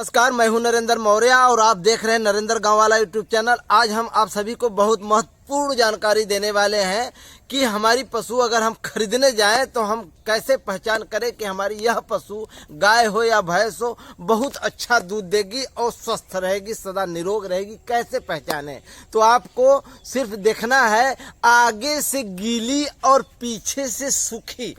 नमस्कार, मैं हूं नरेंद्र मौर्य और आप देख रहे हैं नरेंद्र गांव वाला यूट्यूब चैनल। आज हम आप सभी को बहुत महत्वपूर्ण जानकारी देने वाले हैं कि हमारी पशु अगर हम खरीदने जाएं तो हम कैसे पहचान करें कि हमारी यह पशु गाय हो या भैंस हो बहुत अच्छा दूध देगी और स्वस्थ रहेगी, सदा निरोग रहेगी। कैसे पहचानें? तो आपको सिर्फ देखना है आगे से गीली और पीछे से सूखी।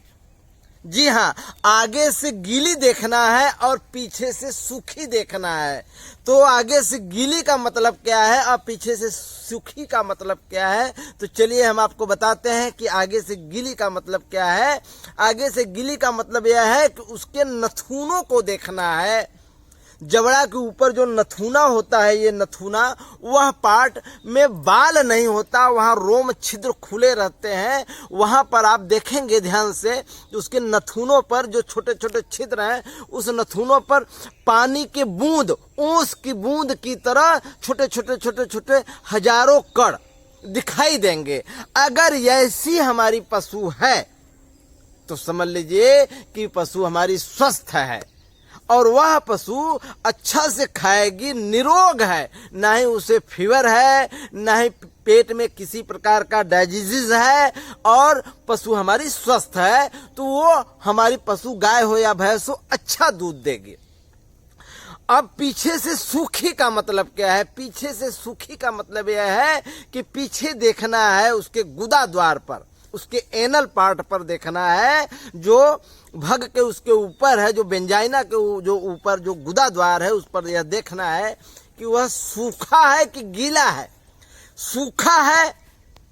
जी हाँ, आगे से गीली देखना है और पीछे से सूखी देखना है। तो आगे से गीली का मतलब क्या है और पीछे से सूखी का मतलब क्या है? तो चलिए हम आपको बताते हैं कि आगे से गीली का मतलब क्या है। आगे से गीली का मतलब यह है कि उसके नथुनों को देखना है। जबड़ा के ऊपर जो नथुना होता है, ये नथुना, वह पार्ट में बाल नहीं होता, वहाँ रोम छिद्र खुले रहते हैं। वहाँ पर आप देखेंगे ध्यान से, उसके नथुनों पर जो छोटे छोटे छिद्र हैं, उस नथुनों पर पानी के बूंद, ओस की बूंद की तरह छोटे छोटे छोटे छोटे हजारों कण दिखाई देंगे। अगर ऐसी हमारी पशु है तो समझ लीजिए कि पशु हमारी स्वस्थ है और वह पशु अच्छा से खाएगी, निरोग है, ना ही उसे फीवर है, ना ही पेट में किसी प्रकार का डायजीज है, और पशु हमारी स्वस्थ है। तो वो हमारी पशु गाय हो या भैंस हो अच्छा दूध देगी। अब पीछे से सूखी का मतलब क्या है? पीछे से सूखी का मतलब यह है कि पीछे देखना है उसके गुदा द्वार पर, उसके एनल पार्ट पर देखना है, जो भग के उसके ऊपर है, जो बेंजाइना के जो ऊपर जो गुदा द्वार है, उस पर यह देखना है कि वह सूखा है कि गीला है। सूखा है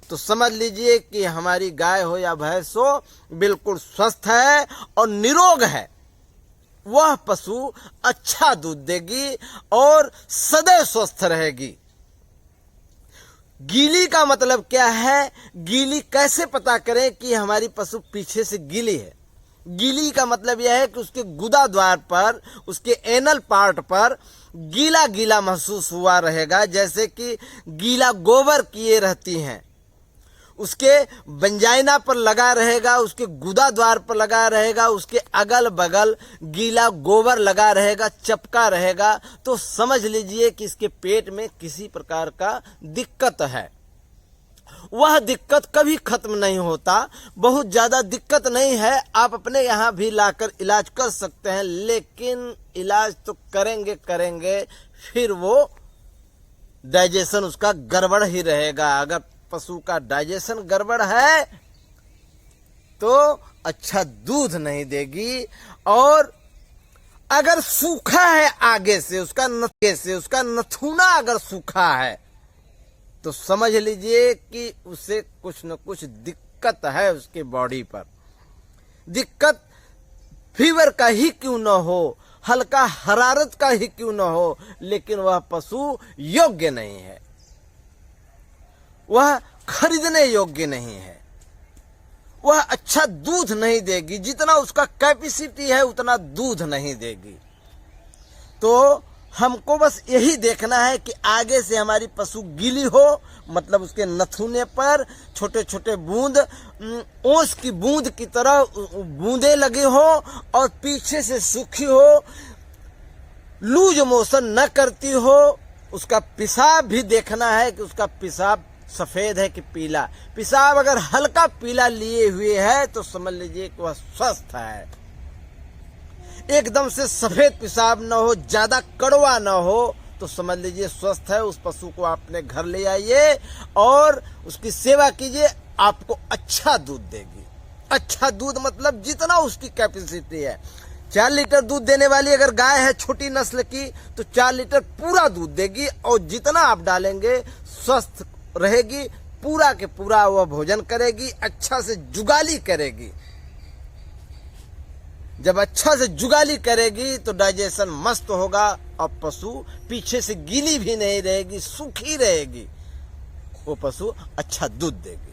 तो समझ लीजिए कि हमारी गाय हो या भैंस हो बिल्कुल स्वस्थ है और निरोग है। वह पशु अच्छा दूध देगी और सदैव स्वस्थ रहेगी। गीली का मतलब क्या है? गीली कैसे पता करें कि हमारी पशु पीछे से गीली है? गीली का मतलब यह है कि उसके गुदा द्वार पर, उसके एनल पार्ट पर गीला गीला महसूस हुआ रहेगा, जैसे कि गीला गोबर किए रहती हैं। उसके वंजाइना पर लगा रहेगा, उसके गुदा द्वार पर लगा रहेगा, उसके अगल बगल गीला गोबर लगा रहेगा, चपका रहेगा। तो समझ लीजिए कि इसके पेट में किसी प्रकार का दिक्कत है। वह दिक्कत कभी खत्म नहीं होता, बहुत ज्यादा दिक्कत नहीं है, आप अपने यहाँ भी लाकर इलाज कर सकते हैं, लेकिन इलाज तो करेंगे फिर वो डाइजेशन उसका गड़बड़ ही रहेगा। अगर पशु का डाइजेशन गड़बड़ है तो अच्छा दूध नहीं देगी। और अगर सूखा है आगे से, उसका नथुना अगर सूखा है तो समझ लीजिए कि उसे कुछ न कुछ दिक्कत है उसके बॉडी पर। दिक्कत फीवर का ही क्यों न हो, हल्का हरारत का ही क्यों न हो, लेकिन वह पशु योग्य नहीं है, वह खरीदने योग्य नहीं है, वह अच्छा दूध नहीं देगी। जितना उसका कैपेसिटी है उतना दूध नहीं देगी। तो हमको बस यही देखना है कि आगे से हमारी पशु गीली हो, मतलब उसके नथुने पर छोटे छोटे बूंद, ओस की बूंद की तरह बूंदे लगे हो, और पीछे से सूखी हो, लूज मोशन न करती हो। उसका पेशाब भी देखना है कि उसका पेशाब सफेद है कि पीला। पेशाब अगर हल्का पीला लिए हुए है तो समझ लीजिए कि वह स्वस्थ है। एकदम से सफेद पेशाब न हो, ज्यादा कड़वा न हो, तो समझ लीजिए स्वस्थ है। उस पशु को अपने घर ले आइए और उसकी सेवा कीजिए, आपको अच्छा दूध देगी। अच्छा दूध मतलब जितना उसकी कैपेसिटी है। 4 लीटर दूध देने वाली अगर गाय है छोटी नस्ल की तो 4 लीटर पूरा दूध देगी, और जितना आप डालेंगे स्वस्थ रहेगी, पूरा के पूरा वह भोजन करेगी, अच्छा से जुगाली करेगी। जब अच्छा से जुगाली करेगी तो डाइजेशन मस्त होगा और पशु पीछे से गीली भी नहीं रहेगी, सूखी रहेगी। वो पशु अच्छा दूध देगी।